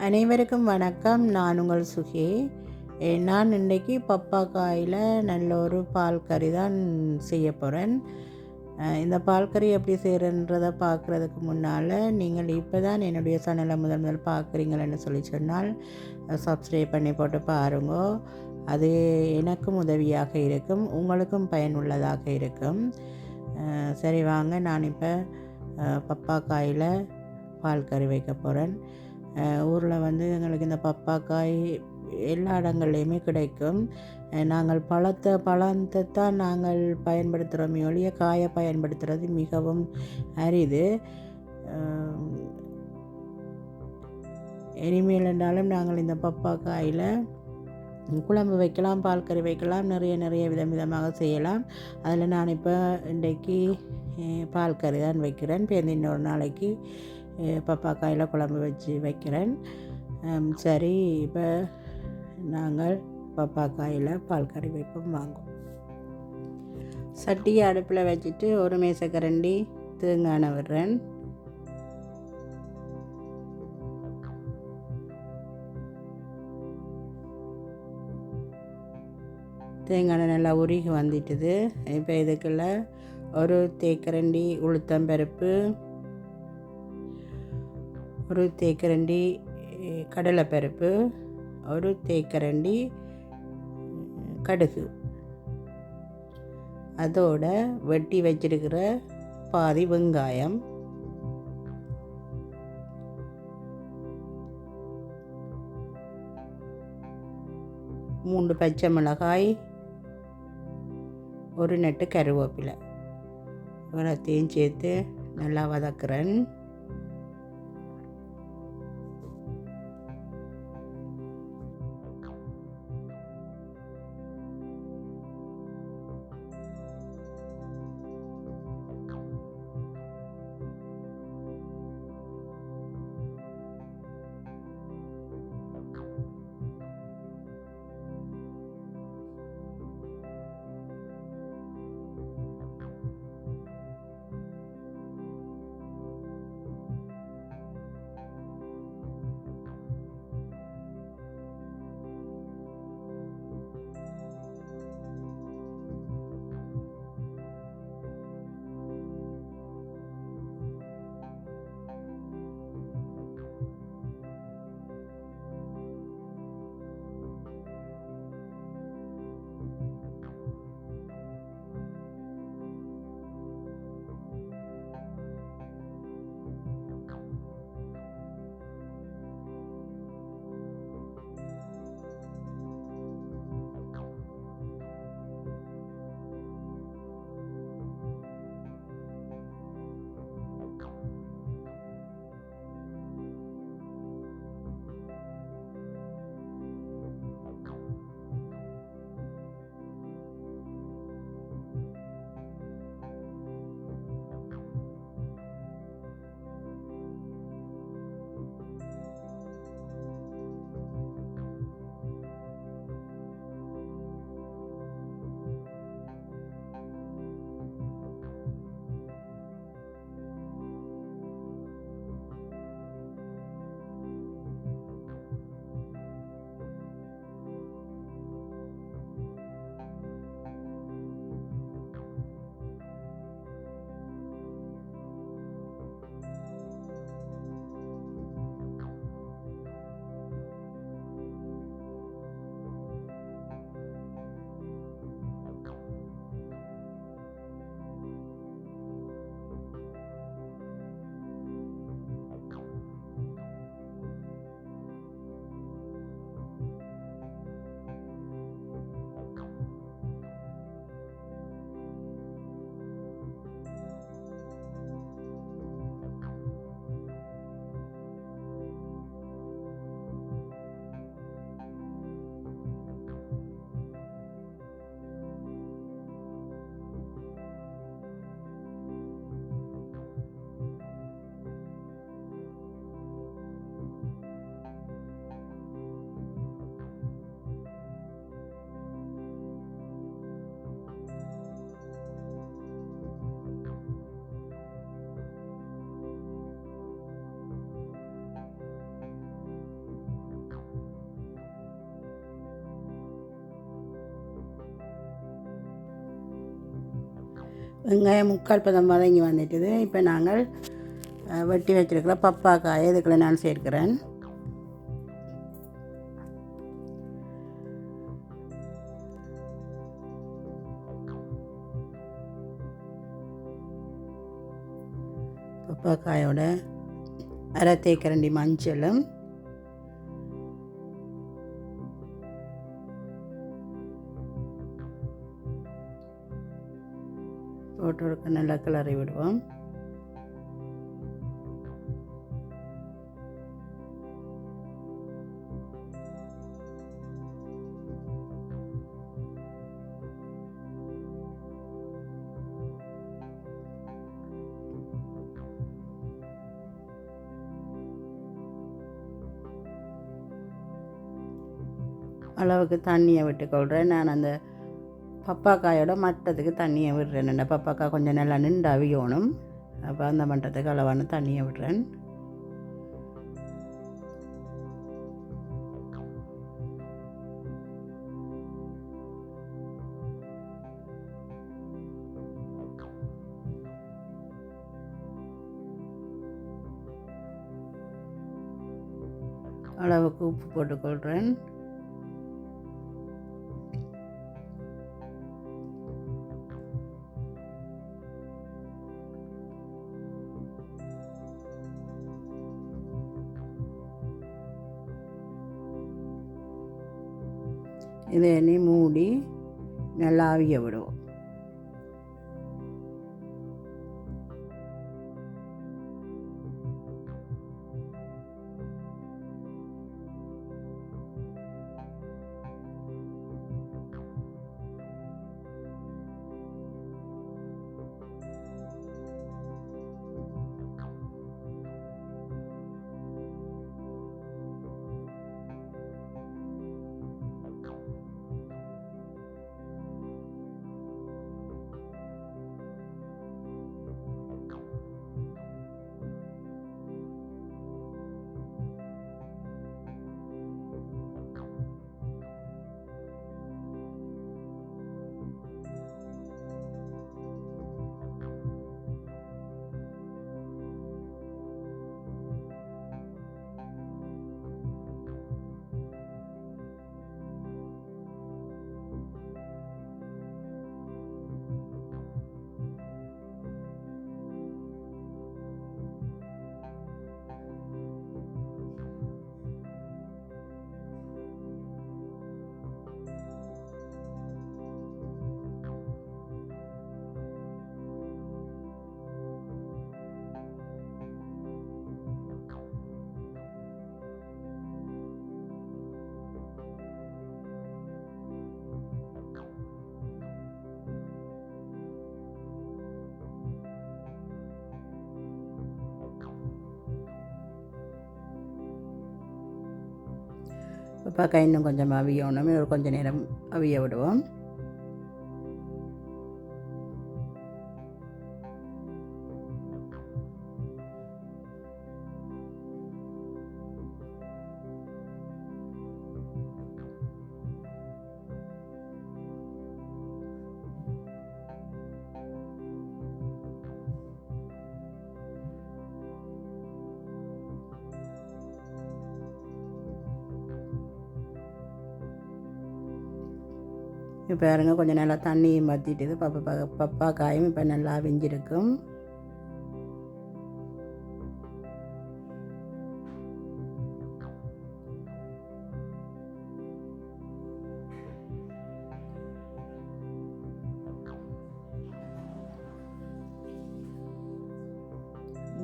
அனைவருக்கும் வணக்கம். நான் உங்கள் சுகி. நான் இன்றைக்கி பப்பாக்காயில் நல்ல ஒரு பால் கறி தான் செய்ய போகிறேன். இந்த பால் கறி எப்படி செய்கிறன்றதை பார்க்குறதுக்கு முன்னால் நீங்கள் இப்போ தான் என்னுடைய சேனலை முதல் பார்க்குறீங்களன்னு சொன்னால் சப்ஸ்கிரைப் பண்ணி போட்டு பாருங்க. அது எனக்கும் உதவியாக இருக்கும், உங்களுக்கும் பயனுள்ளதாக இருக்கும். சரி வாங்க, நான் இப்போ பப்பாக்காயில் பால் கறி வைக்க போகிறேன். ஊரில் எங்களுக்கு இந்த பப்பாக்காய் எல்லா இடங்கள்லையுமே கிடைக்கும். நாங்கள் பழத்தை தான் நாங்கள் பயன்படுத்துகிறோமே ஒழிய காயை பயன்படுத்துகிறது மிகவும் அரிது. இனிமேல் என்றாலும் நாங்கள் இந்த பப்பாக்காயில் குழம்பு வைக்கலாம், பால் கறி வைக்கலாம், நிறைய விதமாக செய்யலாம். அதில் நான் இப்போ இன்றைக்கு பால் கறி தான் வைக்கிறேன். இன்னொரு நாளைக்கு பப்பாக்காயில் குழம்பு வச்சு வைக்கிறேன். சரி, இப்போ நாங்கள் பப்பாக்காயில் பால் கறி வைப்போம் வாங்கும். சட்டியை அடுப்பில் வச்சுட்டு ஒரு மேசக்கரண்டி தேங்காய் விடுறேன். தேங்காய் நல்லா உருகி வந்துட்டுது. இப்போ இதுக்குள்ள ஒரு தேக்கரண்டி உளுத்தம்பருப்பு, ஒரு தேக்கரண்டி கடலைப்பருப்பு, ஒரு தேக்கரண்டி கடுகு, அதோட வெட்டி வச்சிருக்கிற பாதி வெங்காயம், மூன்று பச்சை மிளகாய், ஒரு நெட்டு கருவேப்பிலை இவ்வளோத்தையும் சேர்த்து நல்லா வதக்குறேன். வெங்காயம் 3/4 பதம் வதங்கி வந்துட்டுது. இப்போ நாங்கள் வெட்டி வச்சுருக்கிற பப்பாக்காயை இதுக்குள்ள நான் சேர்க்கிறேன். பப்பாக்காயோட அரை தேக்கரண்டி மஞ்சளும் போட்டு நல்லா கிளறி விடுவோம். அளவுக்கு தண்ணியை விட்டுக்கொள்கிறேன். நான் அந்த பப்பாக்காயோட மட்டத்துக்கு தண்ணியை விடுறேன். அந்த பப்பாக்காய் கொஞ்சம் நல்லா நின்று அவியணும். அப்போ அந்த மட்டத்துக்கு அளவான தண்ணியை விடுறேன். அளவுக்கு உப்பு போட்டுக்கொள்கிறேன். இதை எண்ணி மூடி நல்லா அவிய விடுவோம். பப்பாக்காய் இன்னும் கொஞ்சம் அவியணும். ஒரு கொஞ்சம் நேரம் அவிய விடுவோம். இப்போ பாருங்க கொஞ்சம் நல்லா தண்ணியும் வற்றிட்டுது. பப்பாக்காயும் இப்போ நல்லா அவிஞ்சிருக்கும்.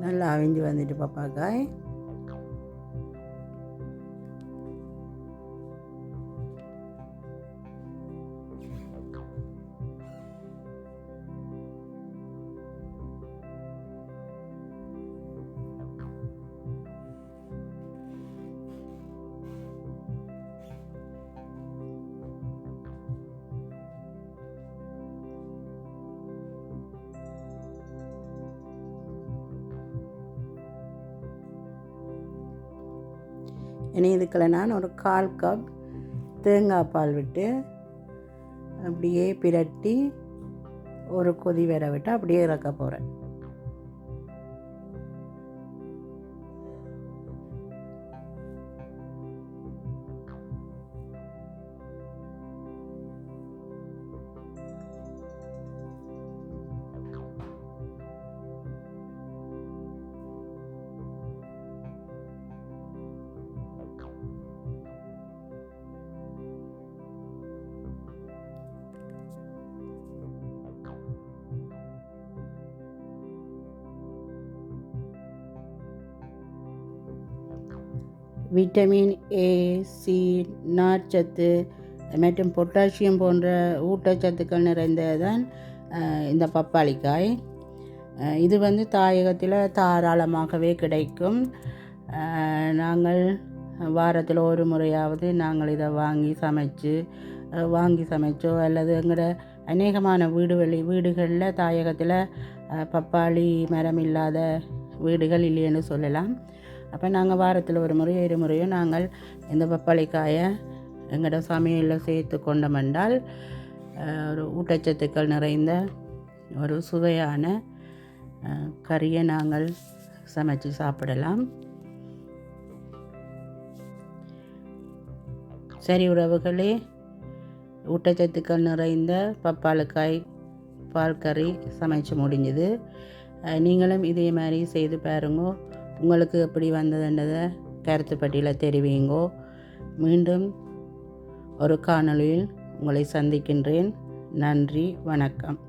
நல்லா அவிஞ்சு வந்துட்டு பப்பாக்காய். இனி இதுக்குள்ள நான் ஒரு 1/4 கப் தேங்காய் பால் விட்டு அப்படியே பிரட்டி ஒரு கொதி வர விட்டு அப்படியே இறக்க போகிறேன். விட்டமின் ஏ, சி, நார்ச்சத்து மற்றும் பொட்டாசியம் போன்ற ஊட்டச்சத்துக்கள் நிறைந்ததுதான் இந்த பப்பாளிக்காய். இது தாயகத்தில் தாராளமாகவே கிடைக்கும். நாங்கள் வாரத்தில் ஒரு முறையாவது நாங்கள் இதை வாங்கி சமைச்சோ அல்லது எங்களோட அநேகமான வீடுகளில் தாயகத்தில் பப்பாளி மரம் இல்லாத வீடுகள் இல்லைன்னு சொல்லலாம். அப்போ நாங்கள் வாரத்தில் ஒரு முறையோ 2 முறையோ நாங்கள் இந்த பப்பாளிக்காயை எங்களோட சமையலில் சேர்த்து கொண்டோமென்றால் ஒரு ஊட்டச்சத்துக்கள் நிறைந்த ஒரு சுவையான கறியை நாங்கள் சமைச்சு சாப்பிடலாம். சரி உறவுகளே, ஊட்டச்சத்துக்கள் நிறைந்த பப்பாளிக்காய் பால் கறி சமைச்சு முடிஞ்சுது. நீங்களும் இதே மாதிரி செய்து பாருங்க. உங்களுக்கு எப்படி வந்ததுன்றதை கருத்து பட்டியலில் தெரிவிங்கோ. மீண்டும் ஒரு காணொளியில் உங்களை சந்திக்கின்றேன். நன்றி, வணக்கம்.